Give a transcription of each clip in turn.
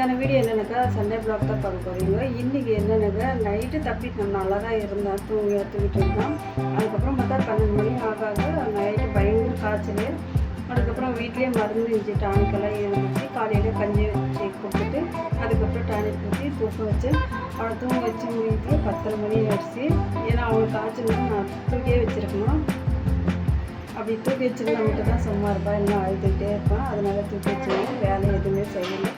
இன்றைக்கான video என்னென்னாக்கா Sunday black தான் பார்க்க போகிறீங்க. இன்றைக்கி என்னென்னாக்கா நைட்டு தப்பி நான் நல்லா தான் இருந்தேன், தூங்கிட்டு இருந்தேன். அதுக்கப்புறம் பார்த்தா 12 மணி ஆகாது. நைட்டு பயங்கர காய்ச்சல். அதுக்கப்புறம் வீட்லேயே மருந்து இருந்துச்சு, டானிக்கெல்லாம் இருந்துச்சு. காலையில் கஞ்சி வச்சு கொடுத்துட்டு அதுக்கப்புறம் டானிக் ஊற்றி தூக்க வச்சு அவனை தூங்க வச்சு முடித்து 10 மணி ஆயிடுச்சு. ஏன்னா அவனுக்கு காய்ச்சல் நான் தூக்கியே வச்சுருக்கணும். அப்படி தூக்கி வச்சுருந்தா மட்டும் தான் சும்மா இருப்பா, இல்லை அழுதுகிட்டே இருப்பான். அதனால தூக்கி வச்சுருந்தேன். வேலை எதுவுமே செய்யலை.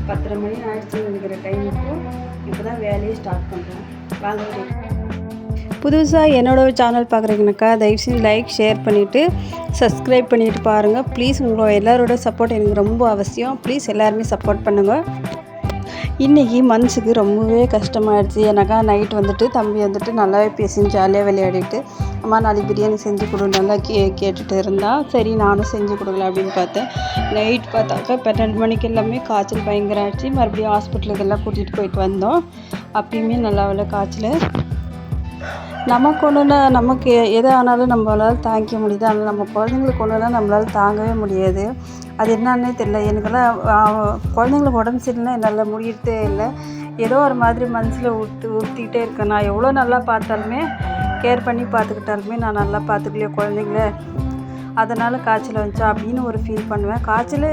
10 மணி ஆயிடுச்சுன்னு நினைக்கிற டைமுக்கும் இப்போ தான் வேலையை ஸ்டார்ட் பண்ணுறேன். வாங்க. புதுசாக என்னோடய சேனல் பார்க்குறீங்கனாக்கா தயவுசெய்து லைக் ஷேர் பண்ணிவிட்டு சப்ஸ்கிரைப் பண்ணிவிட்டு பாருங்கள். ப்ளீஸ் உங்களோட எல்லாரோட சப்போர்ட் எனக்கு ரொம்ப அவசியம். ப்ளீஸ் எல்லாருமே சப்போர்ட் பண்ணுங்கள். இன்றைக்கி மனசுக்கு ரொம்பவே கஷ்டமாயிடுச்சு. ஏன்னாக்கா நைட் வந்துட்டு தம்பி வந்துட்டு நல்லாவே பேசி ஜாலியாக விளையாடிட்டு அம்மா நாளைக்கு பிரியாணி செஞ்சு கொடு நல்லா கேட்டுட்டு இருந்தான். சரி நானும் செஞ்சு கொடுக்கல அப்படின்னு பார்த்தேன். நைட் பார்த்தாக்கா 12 மணிக்கு எல்லாமே காய்ச்சல் பயங்கரம் ஆகிடுச்சு. மறுபடியும் ஹாஸ்பிட்டலுக்கு எல்லாம் கூட்டிகிட்டு போயிட்டு வந்தோம். அப்பயுமே நல்லா இல்லை காய்ச்சல். நமக்கு ஒன்றுனா நமக்கு எது ஆனாலும் நம்மளால் தாங்கிக்க முடியுது. ஆனால் நம்ம குழந்தைங்களுக்கு ஒன்றுனா நம்மளால் தாங்கவே முடியாது. அது என்னன்னே தெரியல. எனக்கெல்லாம் குழந்தைங்களுக்கு உடம்பு சரியில்லைன்னா என்னால் முடியறதே இல்லை. ஏதோ ஒரு மாதிரி மனசில் உறுத்திக்கிட்டே இருக்கேன். நான் எவ்வளோ நல்லா பார்த்தாலுமே கேர் பண்ணி பார்த்துக்கிட்டாலுமே நான் நல்லா பார்த்துக்கலையே குழந்தைங்கள, அதனால் காய்ச்சல் வந்துச்சா அப்படின்னு ஒரு ஃபீல் பண்ணுவேன். காய்ச்சல்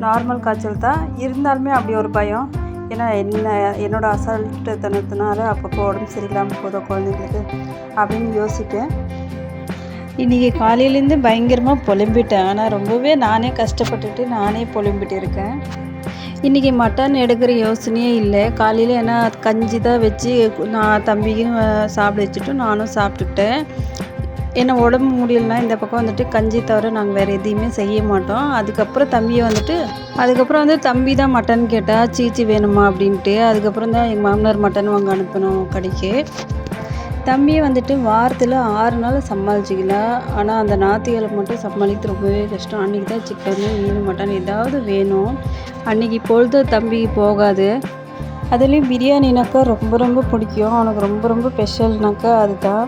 நார்மல் காய்ச்சல் தான், இருந்தாலுமே அப்படி ஒரு பயம். ஏன்னா என்னோடய அசால்ட்டுத்தனத்தினால அப்பப்போ உடம்பு சரியில்லாமல் போதும் குழந்தைங்களுக்கு அப்படின்னு யோசிப்பேன். இன்றைக்கி காலையிலேருந்து பயங்கரமாக புலம்பிட்டேன். ஆனால் ரொம்பவே நானே கஷ்டப்பட்டுட்டு நானே புலம்பிட்டு இருக்கேன். இன்றைக்கி மட்டன் எடுக்கிற யோசனையே இல்லை. காலையில் ஏன்னா கஞ்சி தான் வச்சு நான் தம்பிக்கும் சாப்பிட வச்சுட்டு நானும் சாப்பிட்டுக்கிட்டேன். ஏன்னா உடம்பு முடியலனா இந்த பக்கம் வந்துட்டு கஞ்சி தவிர நாங்கள் வேறு எதையுமே செய்ய மாட்டோம். அதுக்கப்புறம் தம்பி தான் மட்டன் கேட்டால் சீச்சி வேணுமா அப்படின்ட்டு. அதுக்கப்புறம் தான் எங்கள் மாமனார் மட்டன் வாங்க அனுப்பணும் கடைக்கு. தம்பியை வந்துட்டு வாரத்தில் 6 நாள் சமாளிச்சிக்கலாம். ஆனால் அந்த ஞாயிற்றுக்கிழமை மட்டும் சமாளிக்கிறது ரொம்பவே கஷ்டம். அன்றைக்கி தான் சிக்கனு மீன் மட்டன் ஏதாவது வேணும். அன்றைக்கி பொழுது தம்பிக்கு போகாது. அதுலேயும் பிரியாணினாக்கா ரொம்ப ரொம்ப பிடிக்கும். அவனுக்கு ரொம்ப ரொம்ப ஸ்பெஷல்னாக்கா அதுதான்.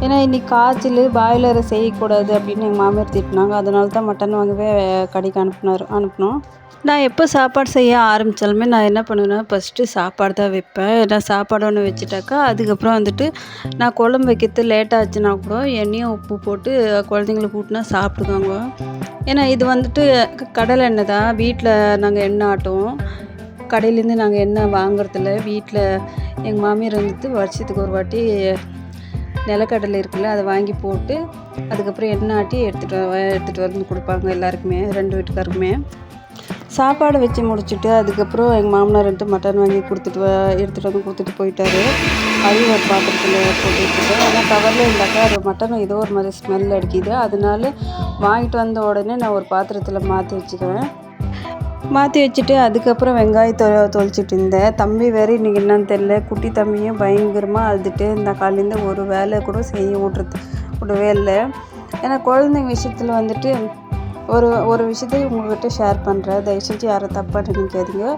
ஏன்னா இன்றைக்கி காய்ச்சல் பாய்லரை செய்யக்கூடாது அப்படின்னு எங்கள் மாமியார் திட்டினாங்க. அதனால தான் மட்டன் வாங்கவே கடைக்கு அனுப்பினோம். நான் எப்போ சாப்பாடு செய்ய ஆரம்பித்தாலுமே நான் என்ன பண்ணுவேன்னா ஃபஸ்ட்டு சாப்பாடு தான் வைப்பேன். ஏன்னா சாப்பாடு ஒன்று வச்சுட்டாக்கா அதுக்கப்புறம் வந்துட்டு நான் குழம்பு வைக்கிறது லேட்டாச்சுன்னா கூட எண்ணெயும் உப்பு போட்டு குழந்தைங்களுக்கு ஊட்டினா சாப்பிடுவாங்க. ஏன்னா இது வந்துட்டு கடலை எண்ணெய் தான். வீட்டில் நாங்கள் எண்ணெய் ஆட்டுவோம். கடையிலேருந்து நாங்கள் எண்ணெய் வாங்குறதில்ல. வீட்டில் எங்கள் மாமியார் வந்துட்டு வருஷத்துக்கு ஒரு வாட்டி நிலக்கடலை இருக்குல்ல அதை வாங்கி போட்டு அதுக்கப்புறம் எண்ணெய் ஆட்டி எடுத்துகிட்டு வந்து கொடுப்பாங்க எல்லாருக்குமே, 2 வீட்டுக்காருக்குமே. சாப்பாடு வச்சு முடிச்சுட்டு அதுக்கப்புறம் எங்கள் மாமனார் மட்டன் வாங்கி எடுத்துகிட்டு வந்து கொடுத்துட்டு போயிட்டாரு. அதையும் ஒரு பாத்திரத்தில் போட்டு வச்சுட்டேன். ஏன்னா கவரில் இருந்தாக்கா மட்டன் ஏதோ ஒரு மாதிரி ஸ்மெல் அடிக்குது. அதனால வாங்கிட்டு வந்த உடனே நான் ஒரு பாத்திரத்தில் மாற்றி வச்சுட்டு அதுக்கப்புறம் வெங்காயத்தை தொளிச்சிட்டு இருந்தேன். தம்பி வேறு இன்றைக்கி என்னன்னு தெரியல, குட்டி தம்பியும் பயங்கரமாக அழுதுட்டு இந்த காலையிலேருந்து ஒரு வேலை கூட விடவே இல்லை. ஏன்னா குழந்தைங்க விஷயத்தில் வந்துட்டு ஒரு விஷயத்தை உங்கள்கிட்ட ஷேர் பண்ணுறேன். தயவுசெஞ்சு யாரும் தப்பாக நினைக்காதீங்க.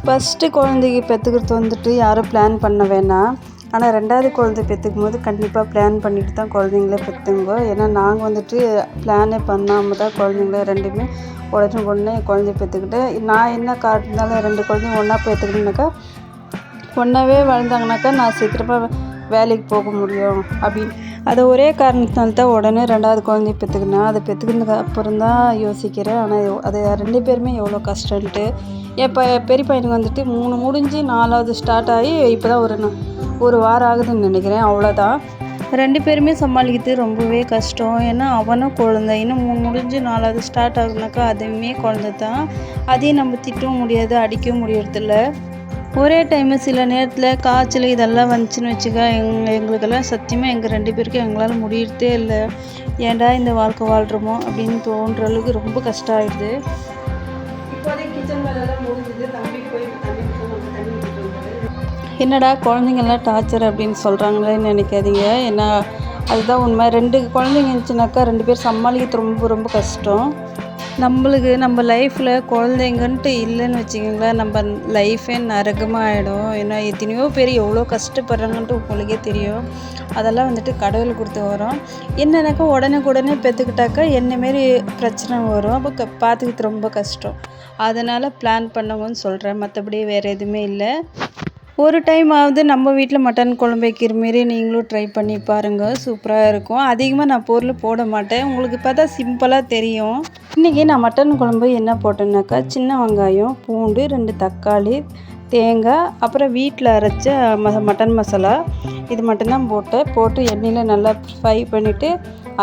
ஃபஸ்ட்டு குழந்தைக்கு பெற்றுக்கிறது வந்துட்டு யாரும் பிளான் பண்ண வேணாம். ஆனால் 2வது குழந்தை பெற்றுக்கும் போது கண்டிப்பாக பிளான் பண்ணிட்டு தான் குழந்தைங்கள பெற்றுங்க. ஏன்னா நாங்கள் வந்துட்டு பிளானே பண்ணாமல் தான் குழந்தைங்கள 2மே உடனே குழந்தை பெற்றுக்கிட்டேன். நான் என்ன காரணத்தினால 2 குழந்தைங்க ஒன்றா பெற்றுக்கணுனாக்கா ஒன்றாவே வளர்ந்தாங்கனாக்கா நான் சீக்கிரமாக வேலைக்கு போக முடியும் அப்படின்னு. அது ஒரே காரணத்தினால தான் உடனே 2வது குழந்தைய பெற்றுக்கினேன். அதை பெற்றுக்கினதுக்கு அப்புறம் தான் யோசிக்கிறேன். ஆனால் அது 2 பேருமே எவ்வளோ கஷ்டன்ட்டு. என் பெரிய பையனுக்கு வந்துட்டு 3 முடிஞ்சு 4வது ஸ்டார்ட் ஆகி இப்போ தான் ஒரு வாரம் ஆகுதுன்னு நினைக்கிறேன். அவ்வளோதான். 2 பேருமே சமாளிக்கிறது ரொம்பவே கஷ்டம். ஏன்னா அவனும் குழந்தை, இன்னும் 3 முடிஞ்சு 4வது ஸ்டார்ட் ஆகுனாக்கா அதுவுமே குழந்தை தான். அதையும் நம்ம திட்டவும் முடியாது, அடிக்கவும் முடியறதில்ல. ஒரே டைமு சில நேரத்தில் காய்ச்சல் இதெல்லாம் வந்துச்சுன்னு வச்சுக்க எங்களுக்கெல்லாம் சத்தியமாக எங்கள் 2 பேருக்கும் எங்களால் முடியறதே இல்லை. ஏன்டா இந்த வாழ்க்கை வாழ்கிறோமோ அப்படின்னு தோன்ற அளவுக்கு ரொம்ப கஷ்டம் ஆகிடுது. இப்போதைக்கு கிச்சன் வேலைலாம் முடிஞ்சுது. தம்பி போய் தண்ணி என்னடா குழந்தைங்கள்லாம் டார்ச்சர் அப்படின்னு சொல்கிறாங்களேன்னு நினைக்காதீங்க. ஏன்னா அதுதான் உண்மை. 2 குழந்தைங்க இருந்துச்சுனாக்கா 2 பேர் சமாளிக்கிறது ரொம்ப ரொம்ப கஷ்டம். நம்மளுக்கு நம்ம லைஃப்பில் குழந்தைங்கன்ட்டு இல்லைன்னு வச்சுக்கோங்களேன், நம்ம லைஃபே நரகமாக ஆகிடும். ஏன்னா எத்தனையோ பேர் எவ்வளோ கஷ்டப்படுறாங்கன்ட்டு உங்களுக்கே தெரியும். அதெல்லாம் வந்துட்டு கடவுள் கொடுத்து வரும். என்னன்னாக்கா உடனே பெற்றுக்கிட்டாக்கா என்னமாரி பிரச்சனை வரும். அப்போ பார்த்துக்கிறது ரொம்ப கஷ்டம். அதனால் பிளான் பண்ணுங்கன்னு சொல்கிறேன். மற்றபடி வேறு எதுவுமே இல்லை. ஒரு டைமாவது நம்ம வீட்டில் மட்டன் குழம்பு வைக்கிற மாரி நீங்களும் ட்ரை பண்ணி பாருங்கள். சூப்பராக இருக்கும். அதிகமாக நான் பொருள் போட மாட்டேன். உங்களுக்கு பார்த்தா சிம்பிளாக தெரியும். இன்றைக்கி நான் மட்டன் குழம்பு என்ன போட்டேன்னாக்கா, சின்ன வெங்காயம், பூண்டு, 2 தக்காளி, தேங்காய், அப்புறம் வீட்டில் அரைச்ச மட்டன் மசாலா இது மட்டும்தான் போட்டு எண்ணெயில் நல்லா ஃப்ரை பண்ணிவிட்டு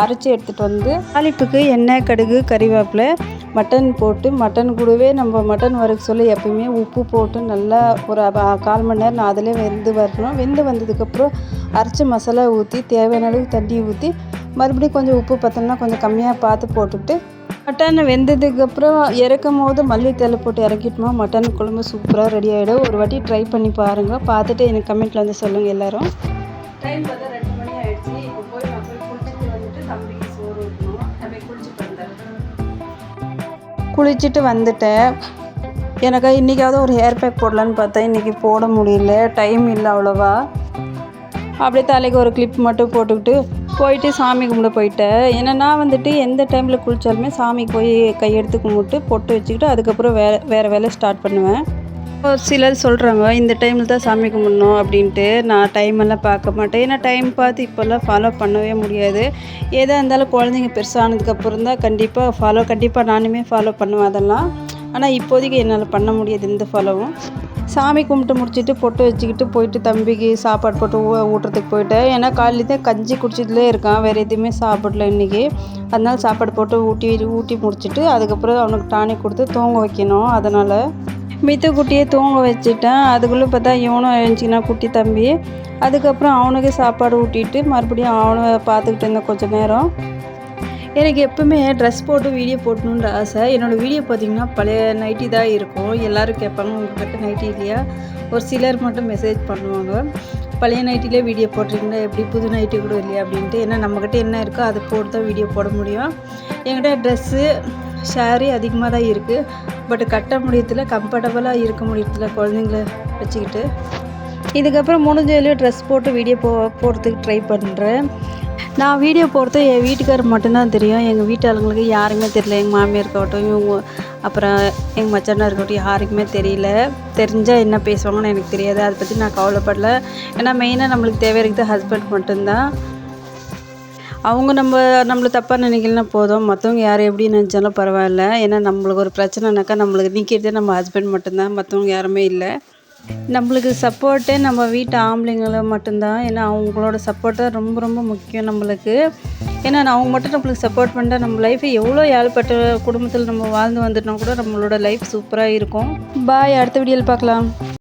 அரைச்சி எடுத்துகிட்டு வந்து தாளிப்புக்கு எண்ணெய், கடுகு, கறிவேப்பிலை, மட்டன் போட்டு மட்டன் கூடவே நம்ம மட்டன் வறுக்க சொல்லி எப்பயுமே உப்பு போட்டு நல்லா ஒரு 1/4 மணி நேரம் அதிலே வெந்து வரணும். வெந்து வந்ததுக்கப்புறம் அரைச்ச மசாலா ஊற்றி தேவையான அளவுக்கு தண்ணி ஊற்றி மறுபடியும் கொஞ்சம் உப்பு பத்தலைன்னா கொஞ்சம் கம்மியாக பார்த்து போட்டுட்டு மட்டன் வெந்ததுக்கப்புறம் இறக்கும் போது மல்லித்தழை போட்டு இறக்கிட்டோமா மட்டன் குழம்பு சூப்பராக ரெடி ஆகிடும். ஒரு வாட்டி ட்ரை பண்ணி பாருங்கள். பார்த்துட்டு எனக்கு கமெண்ட்டில் வந்து சொல்லுங்கள் எல்லோரும். டைம் பார்த்தா 2 மணி ஆகிடுச்சு. இப்போ நான் போய் குளிச்சுட்டு வந்துட்டு தம்பிக்கு சோறு ஊற்றணும். அப்படியே குளிச்சுட்டு வந்துட்டேன். எனக்கு இன்றைக்காவது ஒரு ஹேர் பேக் போடலான்னு பார்த்தா இன்றைக்கி போட முடியல, டைம் இல்லை அவ்வளோவா. அப்படியே தலைக்கு ஒரு கிளிப் மட்டும் போயிட்டு சாமி கும்பிட போயிட்டேன். ஏன்னா வந்துட்டு எந்த டைமில் குளித்தாலுமே சாமிக்கு போய் கையெடுத்து கும்பிட்டு பொட்டு வச்சுக்கிட்டு அதுக்கப்புறம் வேறு வேலை ஸ்டார்ட் பண்ணுவேன். ஒரு சிலர் சொல்கிறாங்க இந்த டைமில் தான் சாமி கும்பிடணும் அப்படின்ட்டு. நான் டைமெல்லாம் பார்க்க மாட்டேன். ஏன்னா டைம் பார்த்து இப்போல்லாம் ஃபாலோ பண்ணவே முடியாது. எதாக இருந்தாலும் குழந்தைங்க பெருசானதுக்கப்புறம் தான் கண்டிப்பாக நானுமே ஃபாலோ பண்ணுவேன் அதெல்லாம். ஆனால் இப்போதைக்கு என்னால் பண்ண முடியாது எந்த ஃபாலோவும். சாமி கும்பிட்டு முடிச்சுட்டு பொட்டு வச்சுக்கிட்டு போயிட்டு தம்பிக்கு சாப்பாடு போட்டு ஊட்டுறதுக்கு போயிட்டேன். ஏன்னா காலையிலே கஞ்சி குடிச்சதுலே இருக்கான், வேறு எதுவுமே சாப்பிடல இன்றைக்கி. அதனால சாப்பாடு போட்டு ஊட்டி முடிச்சுட்டு அதுக்கப்புறம் அவனுக்கு டானிக் கொடுத்து தூங்க வைக்கணும். அதனால் குட்டியை தூங்க வச்சுட்டேன். அதுக்குள்ளே பார்த்தா இவனும் எழுந்துச்சின்னா குட்டி தம்பி. அதுக்கப்புறம் அவனுக்கு சாப்பாடு ஊட்டிட்டு மறுபடியும் அவனை பார்த்துக்கிட்டு இருந்தேன் கொஞ்சம் நேரம். எனக்கு எப்பவுமே ட்ரெஸ் போட்டு வீடியோ போடணுன்ற ஆசை. என்னோடய வீடியோ பார்த்திங்கன்னா பழைய நைட்டி தான் இருக்கும். எல்லோரும் கேட்பாங்க உங்கள்கிட்ட நைட்டி இல்லையா? ஒரு சிலர் மட்டும் மெசேஜ் பண்ணுவாங்க, பழைய நைட்டிலே வீடியோ போடுறீங்களா, எப்படி புது நைட்டி கூட இல்லையா அப்படின்ட்டு. ஏன்னா நம்மக்கிட்ட என்ன இருக்கோ அதை போட்டு தான் வீடியோ போட முடியும். என்கிட்ட ட்ரெஸ்ஸு ஷேரி அதிகமாக தான் இருக்குது. பட் கட்ட முடியறதில்ல, கம்ஃபர்டபுளாக இருக்க முடியறதில்ல குழந்தைங்கள வச்சுக்கிட்டு. இதுக்கப்புறம் முடிஞ்சதுலேயும் ட்ரெஸ் போட்டு வீடியோ போடுறதுக்கு ட்ரை பண்ணுறேன். நான் வீடியோ போடுறது என் வீட்டுக்காரர் மட்டும்தான் தெரியும். எங்கள் வீட்டு ஆளுங்களுக்கு யாருமே தெரியல. எங்கள் மாமியார் இருக்கட்டும், இவங்க அப்புறம் எங்கள் மச்சானா இருக்கட்டும், யாருக்குமே தெரியல. தெரிஞ்சால் என்ன பேசுவாங்கன்னு எனக்கு தெரியாது. அதை பற்றி நான் கவலைப்படல. ஏன்னா மெயினாக நம்மளுக்கு தேவை இருக்குது ஹஸ்பண்ட் மட்டும்தான். அவங்க நம்மளை தப்பாக நினைக்கலன்னா போதும். மற்றவங்க யார் எப்படி நினச்சாலும் பரவாயில்ல. ஏன்னா நம்மளுக்கு ஒரு பிரச்சனைனாக்கா நம்மளுக்கு நிற்கிறதே நம்ம ஹஸ்பண்ட் மட்டும்தான், மற்றவங்க யாருமே இல்லை. நம்மளுக்கு சப்போர்ட்டே நம்ம வீட்டு ஆம்பளைங்களை மட்டும்தான். ஏன்னா அவங்களோட சப்போர்ட் தான் ரொம்ப ரொம்ப முக்கியம் நம்மளுக்கு. ஏன்னா அவங்க மட்டும் நம்மளுக்கு சப்போர்ட் பண்ணிட்டா நம்ம லைஃப் எவ்வளோ ஏழ்பட்ட குடும்பத்தில் நம்ம வாழ்ந்து வந்துட்டோம் கூட நம்மளோட லைஃப் சூப்பராக இருக்கும். பாய், அடுத்த வீடியோவில் பார்க்கலாம்.